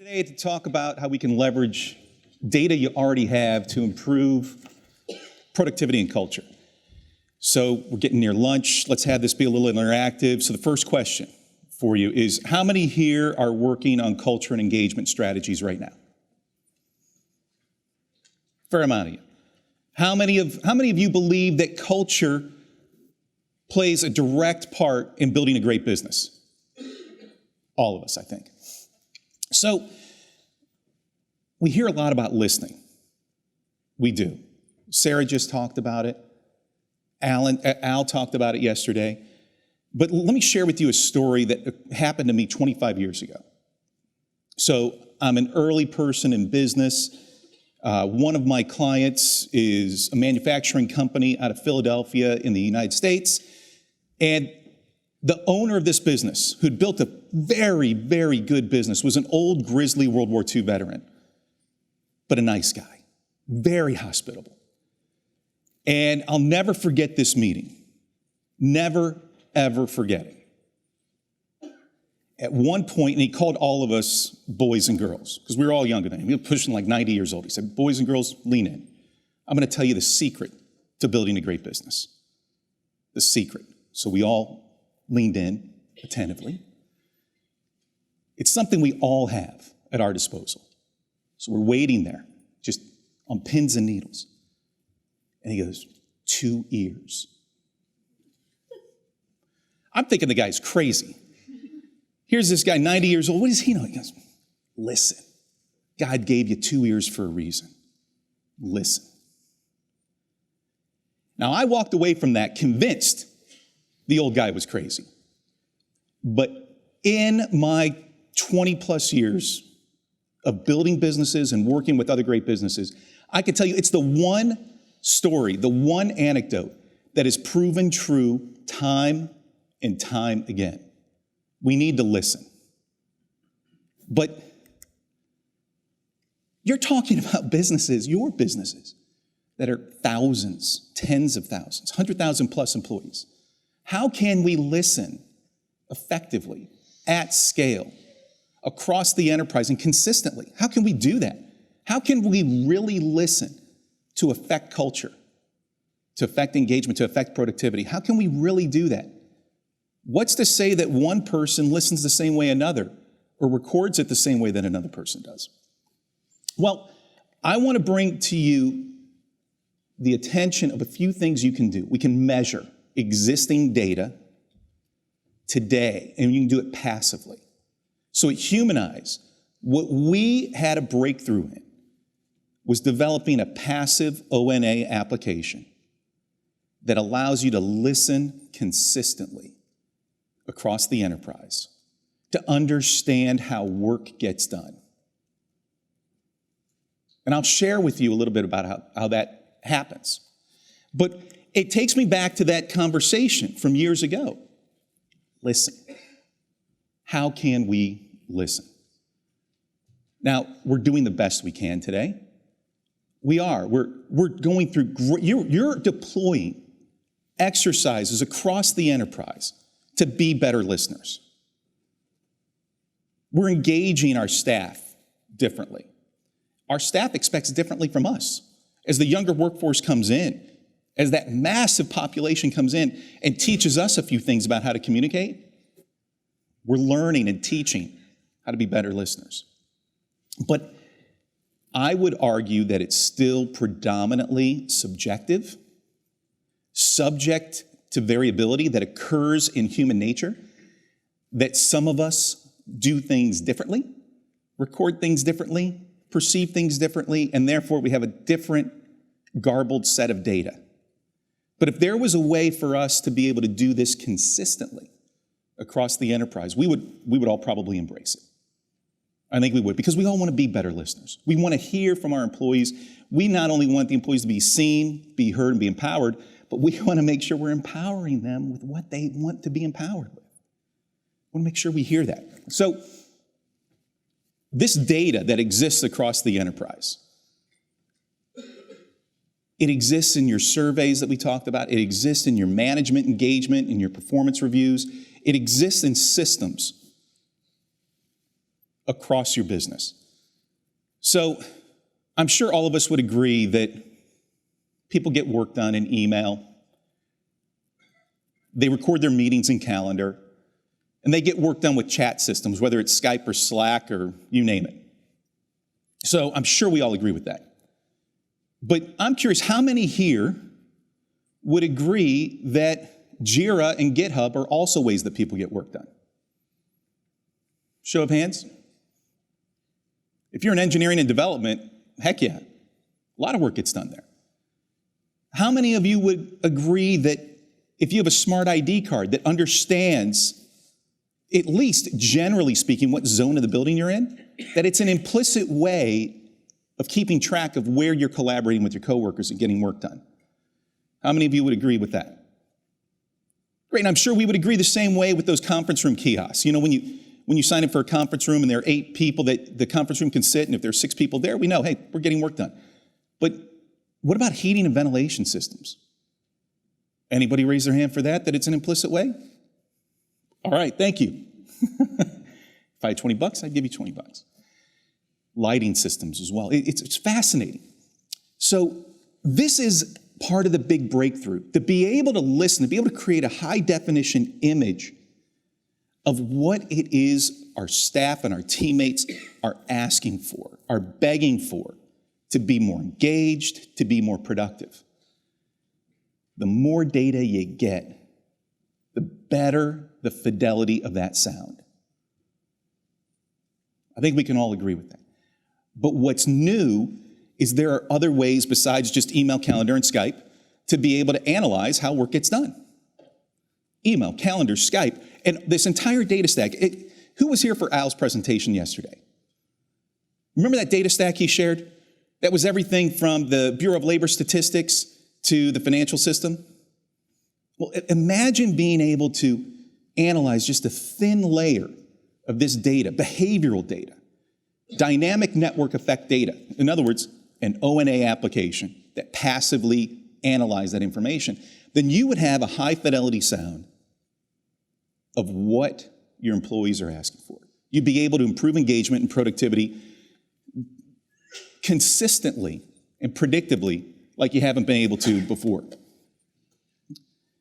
Today to talk about how we can leverage data you already have to improve productivity and culture. So we're getting near lunch. Let's have this be a little interactive. So the first question for you is, how many here are working on culture and engagement strategies right now? Fair amount of you. How many of you believe that culture plays a direct part in building a great business? All of us, I think. So we hear a lot about listening. We do. Sarah just talked about it. Al talked about it yesterday. But let me share with you a story that happened to me 25 years ago. So I'm an early person in business. One of my clients is a manufacturing company out of Philadelphia in the United States. And the owner of this business, who'd built a very, very good business, was an old grizzly World War II veteran, but a nice guy, very hospitable. And I'll never forget this meeting. Never, ever forget it. At one point, and he called all of us boys and girls, because we were all younger than him. He was pushing like 90 years old. He said, boys and girls, lean in. I'm going to tell you the secret to building a great business. The secret. So we all leaned in attentively. It's something we all have at our disposal. So we're waiting there, just on pins and needles. And he goes, 2 ears. I'm thinking the guy's crazy. Here's this guy, 90 years old. What does he know? He goes, listen, God gave you 2 ears for a reason. Listen. Now, I walked away from that convinced the old guy was crazy. But in my 20 plus years of building businesses and working with other great businesses, I can tell you it's the one story, the one anecdote that is proven true time and time again. We need to listen. But you're talking about businesses, your businesses, that are thousands, tens of thousands, 100,000 plus employees. How can we listen effectively, at scale, across the enterprise and consistently? How can we do that? How can we really listen to affect culture, to affect engagement, to affect productivity? How can we really do that? What's to say that one person listens the same way another or records it the same way that another person does? Well, I want to bring to you the attention of a few things you can do. We can measure existing data today, and you can do it passively. So at Humanyze, what we had a breakthrough in was developing a passive ONA application that allows you to listen consistently across the enterprise to understand how work gets done. And I'll share with you a little bit about how that happens. But it takes me back to that conversation from years ago. Listen. How can we listen? Now, we're doing the best we can today. We are. We're going through, you're deploying exercises across the enterprise to be better listeners. We're engaging our staff differently. Our staff expects differently from us. As the younger workforce comes in, as that massive population comes in and teaches us a few things about how to communicate, we're learning and teaching how to be better listeners. But I would argue that it's still predominantly subjective, subject to variability that occurs in human nature, that some of us do things differently, record things differently, perceive things differently, and therefore we have a different garbled set of data. But if there was a way for us to be able to do this consistently across the enterprise, we would all probably embrace it. I think we would, because we all want to be better listeners. We want to hear from our employees. We not only want the employees to be seen, be heard, and be empowered, but we want to make sure we're empowering them with what they want to be empowered with. We want to make sure we hear that. So this data that exists across the enterprise, it exists in your surveys that we talked about. It exists in your management engagement, in your performance reviews. It exists in systems across your business. So I'm sure all of us would agree that people get work done in email, they record their meetings in calendar, and they get work done with chat systems, whether it's Skype or Slack or you name it. So I'm sure we all agree with that. But I'm curious, how many here would agree that Jira and GitHub are also ways that people get work done? Show of hands. If you're in engineering and development, heck yeah, a lot of work gets done there. How many of you would agree that if you have a smart ID card that understands, at least generally speaking, what zone of the building you're in, that it's an implicit way of keeping track of where you're collaborating with your coworkers and getting work done? How many of you would agree with that? Great, and I'm sure we would agree the same way with those conference room kiosks. You know, when you sign up for a conference room and there are 8 people that the conference room can sit, and if there's 6 people there, we know, hey, we're getting work done. But what about heating and ventilation systems? Anybody raise their hand for that it's an implicit way? All right, thank you. If I had $20, I'd give you $20. Lighting systems as well. It's fascinating. So this is part of the big breakthrough, to be able to listen, to be able to create a high-definition image of what it is our staff and our teammates are asking for, are begging for, to be more engaged, to be more productive. The more data you get, the better the fidelity of that sound. I think we can all agree with that. But what's new is there are other ways besides just email, calendar, and Skype to be able to analyze how work gets done. Email, calendar, Skype, and this entire data stack. Who was here for Al's presentation yesterday? Remember that data stack he shared? That was everything from the Bureau of Labor Statistics to the financial system. Well, imagine being able to analyze just a thin layer of this data, behavioral data, dynamic network effect data. In other words, an O&A application that passively analyzes that information. Then you would have a high fidelity sound of what your employees are asking for. You'd be able to improve engagement and productivity consistently and predictably like you haven't been able to before.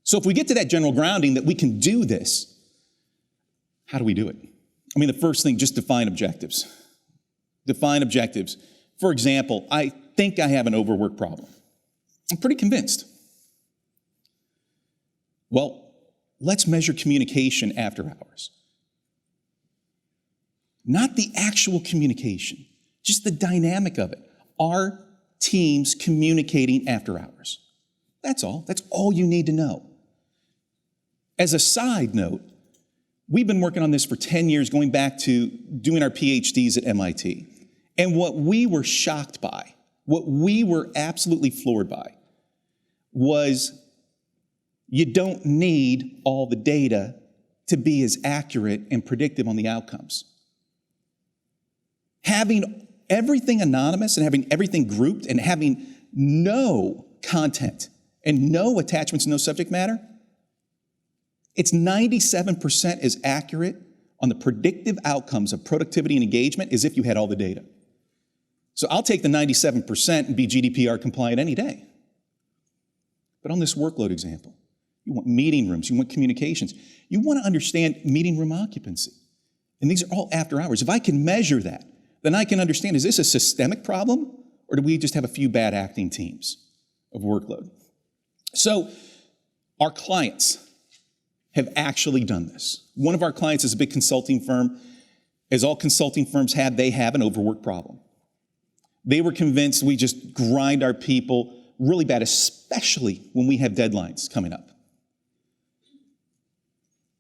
So if we get to that general grounding that we can do this, how do we do it? I mean, the first thing, just define objectives. Define objectives. For example, I think I have an overwork problem. I'm pretty convinced. Well, let's measure communication after hours. Not the actual communication, just the dynamic of it. Are teams communicating after hours? That's all. That's all you need to know. As a side note, we've been working on this for 10 years, going back to doing our PhDs at MIT. And what we were shocked by, what we were absolutely floored by, was you don't need all the data to be as accurate and predictive on the outcomes. Having everything anonymous and having everything grouped and having no content and no attachments, no subject matter, it's 97% as accurate on the predictive outcomes of productivity and engagement as if you had all the data. So I'll take the 97% and be GDPR compliant any day. But on this workload example, you want meeting rooms, you want communications, you want to understand meeting room occupancy. And these are all after hours. If I can measure that, then I can understand, is this a systemic problem, or do we just have a few bad acting teams of workload? So our clients have actually done this. One of our clients is a big consulting firm. As all consulting firms have, they have an overwork problem. They were convinced we just grind our people really bad, especially when we have deadlines coming up.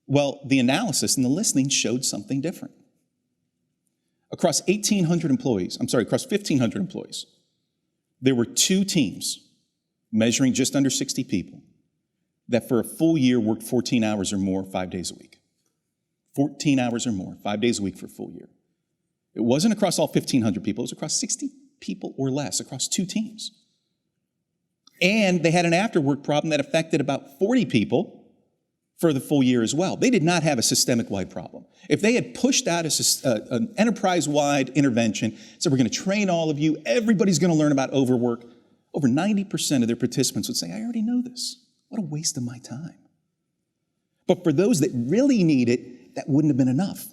Well, the analysis and the listening showed something different. Across 1,500 employees, there were 2 teams measuring just under 60 people that for a full year worked 14 hours or more 5 days a week. 14 hours or more, 5 days a week for a full year. It wasn't across all 1,500 people, it was across 60 people or less, across 2 teams. And they had an after-work problem that affected about 40 people for the full year as well. They did not have a systemic-wide problem. If they had pushed out an enterprise-wide intervention, said we're going to train all of you, everybody's going to learn about overwork, over 90% of their participants would say, I already know this. What a waste of my time. But for those that really need it, that wouldn't have been enough.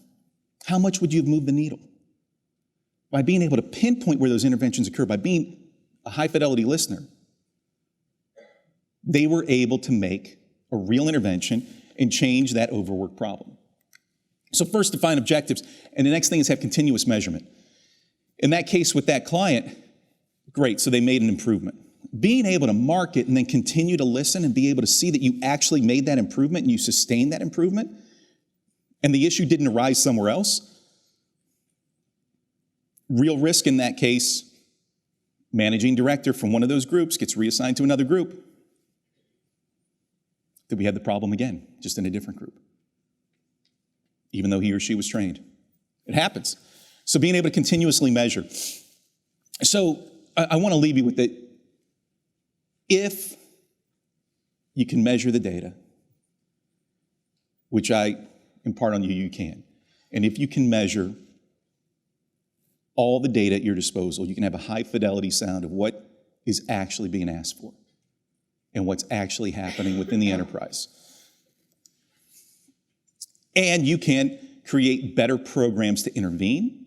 How much would you have moved the needle? By being able to pinpoint where those interventions occur, by being a high-fidelity listener, they were able to make a real intervention and change that overwork problem. So first, define objectives, and the next thing is have continuous measurement. In that case with that client, great, so they made an improvement. Being able to mark it and then continue to listen and be able to see that you actually made that improvement and you sustained that improvement, and the issue didn't arise somewhere else, real risk in that case, managing director from one of those groups gets reassigned to another group. Did we have the problem again, just in a different group? Even though he or she was trained. It happens. So being able to continuously measure. So I want to leave you with that. If you can measure the data, which I impart on you, you can. And if you can measure all the data at your disposal, you can have a high fidelity sound of what is actually being asked for and what's actually happening within the enterprise. And you can create better programs to intervene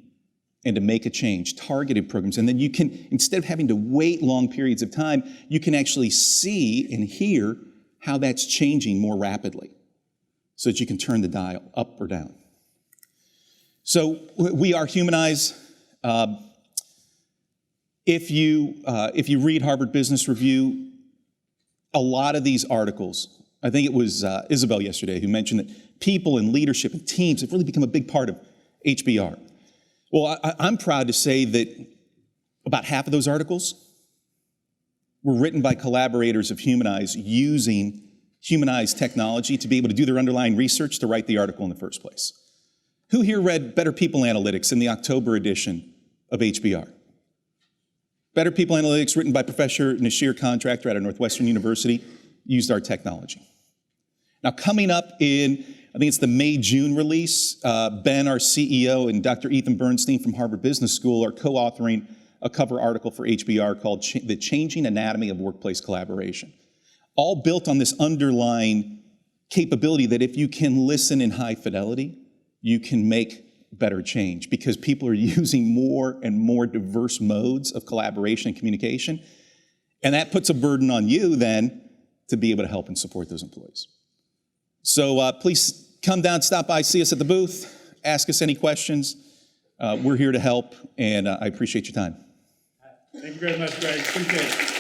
and to make a change, targeted programs. And then you can, instead of having to wait long periods of time, you can actually see and hear how that's changing more rapidly so that you can turn the dial up or down. So we are Humanyze. If you read Harvard Business Review, a lot of these articles, I think it was Isabel yesterday who mentioned that people and leadership and teams have really become a big part of HBR. Well, I'm proud to say that about half of those articles were written by collaborators of Humanyze using Humanyze technology to be able to do their underlying research to write the article in the first place. Who here read Better People Analytics in the October edition of HBR? Better People Analytics, written by Professor Nashir Contractor out of Northwestern University, used our technology. Now, coming up in, I think it's the May-June release, Ben, our CEO, and Dr. Ethan Bernstein from Harvard Business School are co-authoring a cover article for HBR called The Changing Anatomy of Workplace Collaboration, all built on this underlying capability that if you can listen in high fidelity, you can make better change because people are using more and more diverse modes of collaboration and communication. And that puts a burden on you then to be able to help and support those employees. So please come down, stop by, see us at the booth, ask us any questions. We're here to help, and I appreciate your time. Thank you very much, Greg. Appreciate it.